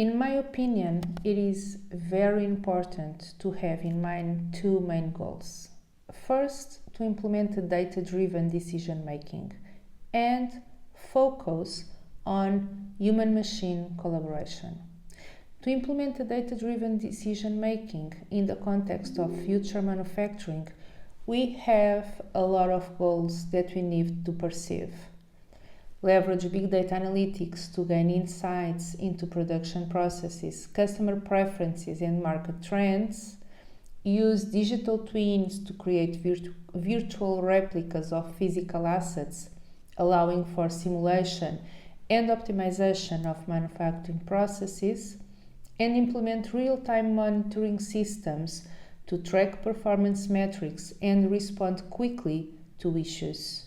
In my opinion, it is very important to have in mind two main goals. First, to implement a data-driven decision making and focus on human-machine collaboration. To implement a data-driven decision making in the context of future manufacturing, we have a lot of goals that we need to perceive. Leverage big data analytics to gain insights into production processes, customer preferences, and market trends. Use digital twins to create virtual replicas of physical assets, allowing for simulation and optimization of manufacturing processes. And implement real-time monitoring systems to track performance metrics and respond quickly to issues.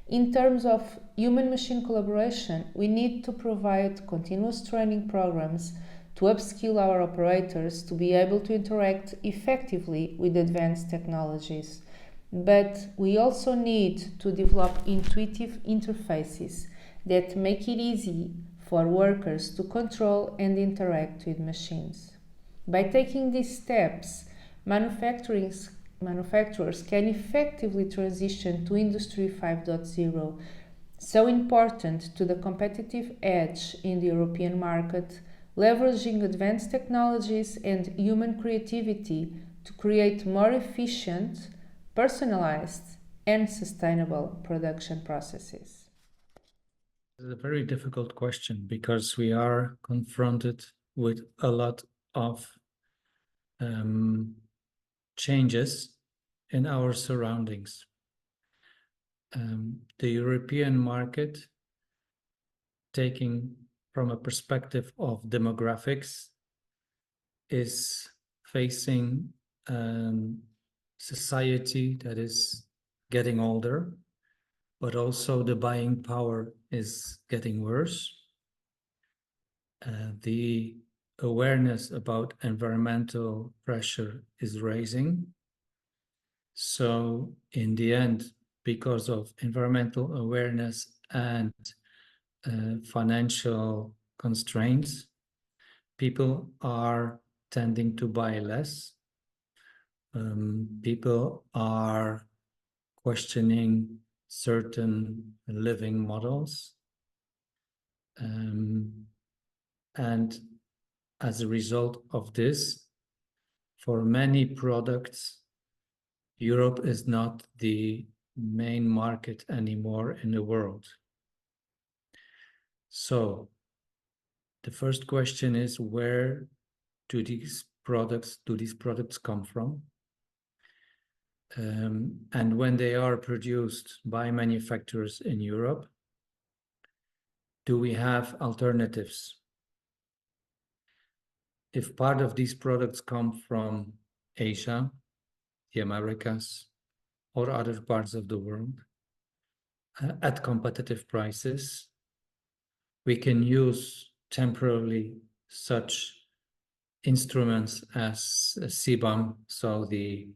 In terms of human-machine collaboration, we need to provide continuous training programs to upskill our operators to be able to interact effectively with advanced technologies. But we also need to develop intuitive interfaces that make it easy for workers to control and interact with machines. By taking these steps, manufacturers can effectively transition to Industry 5.0, so important to the competitive edge in the European market, leveraging advanced technologies and human creativity to create more efficient, personalized, and sustainable production processes. This is a very difficult question because we are confronted with a lot of changes in our surroundings. The European market, taking from a perspective of demographics, is facing society that is getting older, but also the buying power is getting worse. The awareness about environmental pressure is rising. So in the end, because of environmental awareness and financial constraints, people are tending to buy less. People are questioning certain living models. And as a result of this, for many products, Europe is not the main market anymore in the world. So the first question is, where do these products come from? And when they are produced by manufacturers in Europe, do we have alternatives? If part of these products come from Asia, the Americas, or other parts of the world at competitive prices, we can use temporarily such instruments as CBAM, so the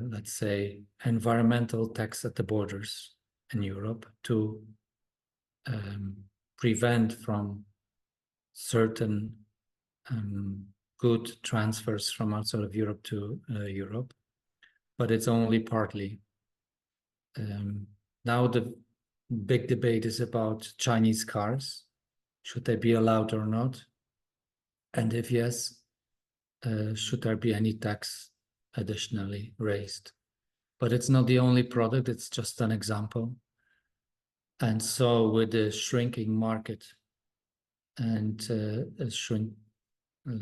let's say environmental tax at the borders in Europe, to prevent from certain good transfers from outside of Europe to Europe, but it's only partly. Now the big debate is about Chinese cars. Should they be allowed or not? And if yes, should there be any tax additionally raised? But it's not the only product, it's just an example. And so with the shrinking market and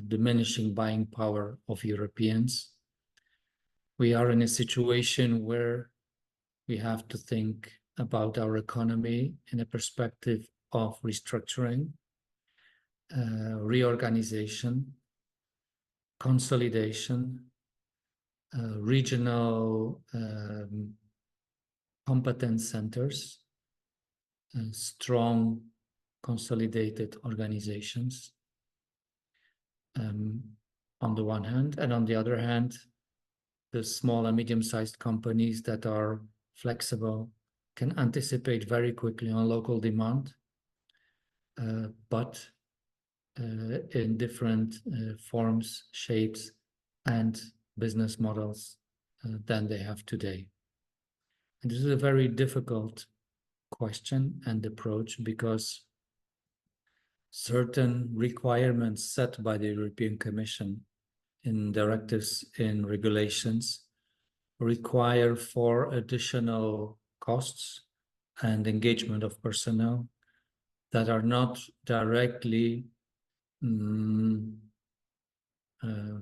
diminishing buying power of Europeans, we are in a situation where we have to think about our economy in a perspective of restructuring, reorganization, consolidation, regional competence centers, strong consolidated organizations on the one hand, and on the other hand, the small and medium-sized companies that are flexible, can anticipate very quickly on local demand, but in different forms, shapes, and business models than they have today. And this is a very difficult question and approach because certain requirements set by the European Commission in directives, in regulations, require for additional costs and engagement of personnel that are not directly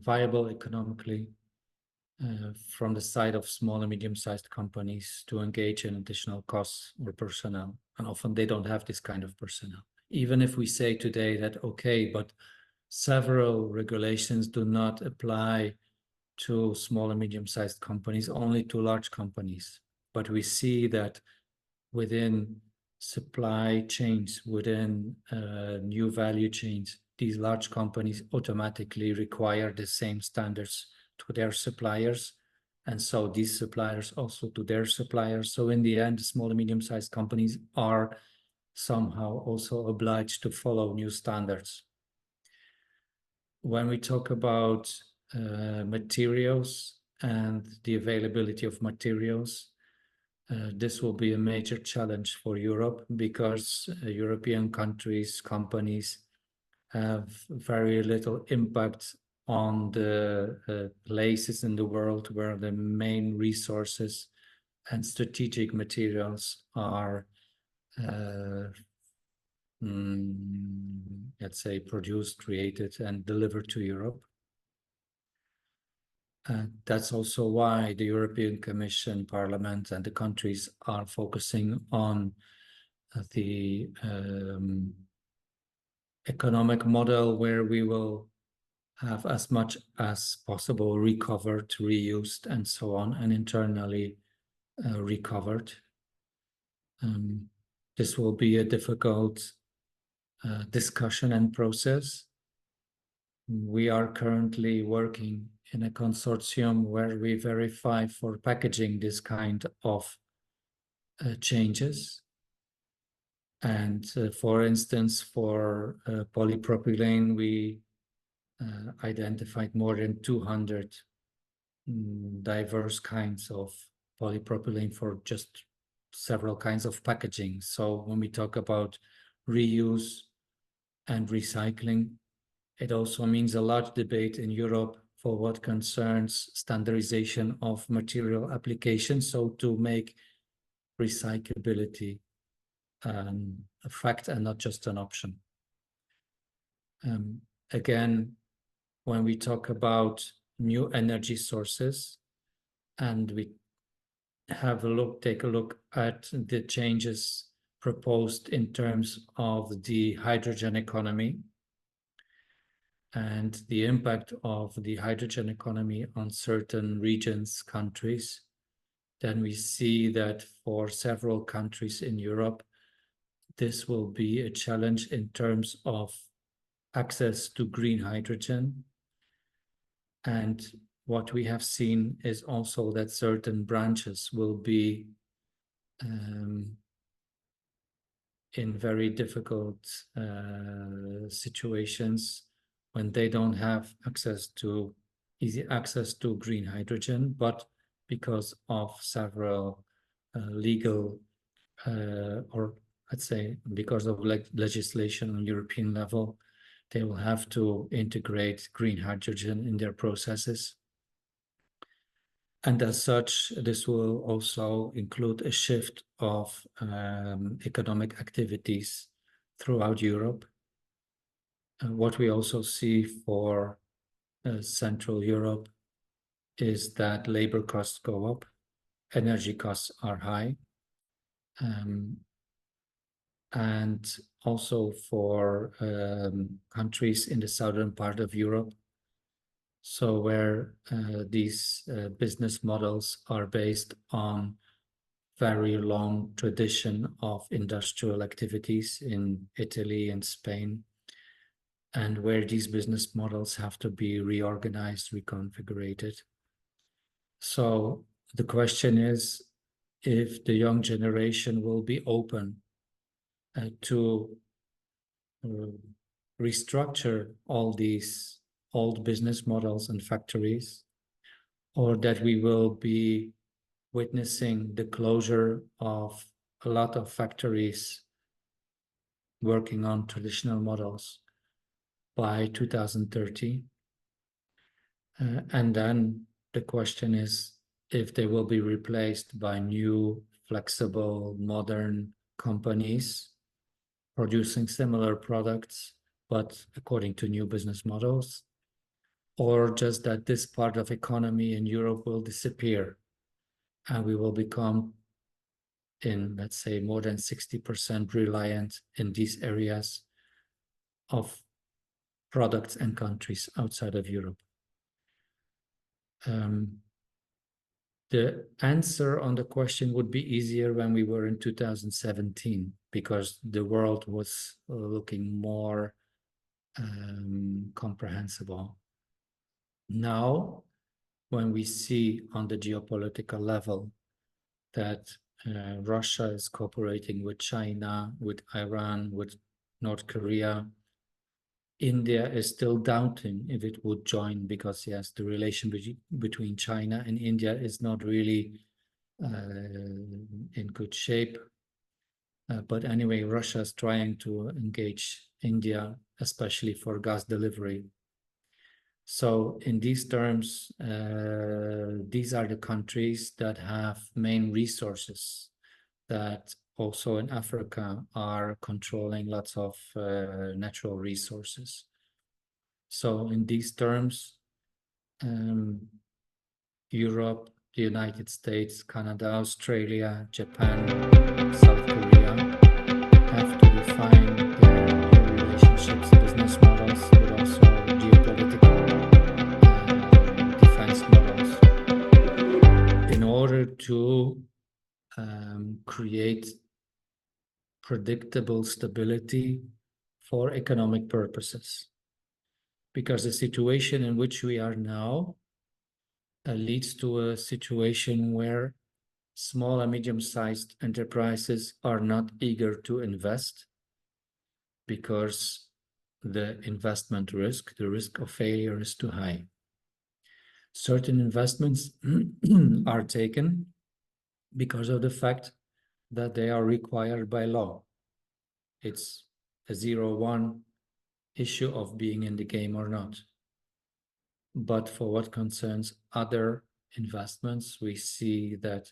viable economically from the side of small and medium-sized companies to engage in additional costs or personnel. And often they don't have this kind of personnel. Even if we say today that, okay, but several regulations do not apply to small and medium-sized companies, only to large companies. But we see that within supply chains, within new value chains, these large companies automatically require the same standards to their suppliers. And so these suppliers also to their suppliers. So in the end, small and medium-sized companies are somehow also obliged to follow new standards. When we talk about materials and the availability of materials, this will be a major challenge for Europe because European countries, companies have very little impact on the places in the world where the main resources and strategic materials are, let's say, produced, created, and delivered to Europe. That's also why the European Commission, Parliament, and the countries are focusing on the economic model where we will have as much as possible recovered, reused, and so on, and internally recovered. This will be a difficult discussion and process. We are currently working in a consortium where we verify for packaging this kind of changes. And for instance, for polypropylene, we identified more than 200 diverse kinds of polypropylene for just several kinds of packaging. So when we talk about reuse and recycling, it also means a large debate in Europe for what concerns standardization of material applications, so to make recyclability a fact and not just an option. Again, when we talk about new energy sources and we take a look at the changes proposed in terms of the hydrogen economy and the impact of the hydrogen economy on certain regions, countries, then we see that for several countries in Europe, this will be a challenge in terms of access to green hydrogen. And what we have seen is also that certain branches will be in very difficult situations when they don't have easy access to green hydrogen, but because of several legal or let's say because of legislation on European level, they will have to integrate green hydrogen in their processes. And as such, this will also include a shift of economic activities throughout Europe. What we also see for Central Europe is that labor costs go up, energy costs are high, and also for countries in the southern part of Europe, so where these business models are based on very long tradition of industrial activities in Italy and Spain, and where these business models have to be reorganized, reconfigured. So the question is if the young generation will be open to restructure all these old business models and factories, or that we will be witnessing the closure of a lot of factories working on traditional models by 2030. And then the question is if they will be replaced by new, flexible, modern companies producing similar products, but according to new business models, or just that this part of economy in Europe will disappear and we will become, in, let's say, more than 60% reliant in these areas of products and countries outside of Europe. The answer on the question would be easier when we were in 2017, because the world was looking more comprehensible. Now, when we see on the geopolitical level that Russia is cooperating with China, with Iran, with North Korea, India is still doubting if it would join, because yes, the relation between China and India is not really in good shape. But anyway, Russia is trying to engage India, especially for gas delivery. So in these terms, these are the countries that have main resources that also in Africa are controlling lots of natural resources. So in these terms, Europe, the United States, Canada, Australia, Japan, South Korea have to define their new relationships, business models, but also geopolitical defense models in order to create predictable stability for economic purposes. Because the situation in which we are now leads to a situation where small and medium-sized enterprises are not eager to invest because the investment risk, the risk of failure is too high. Certain investments are taken because of the fact that they are required by law. It's a 0-1 issue of being in the game or not. But for what concerns other investments, we see that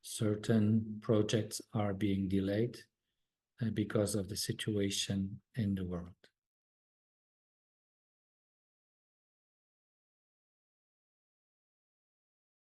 certain projects are being delayed because of the situation in the world.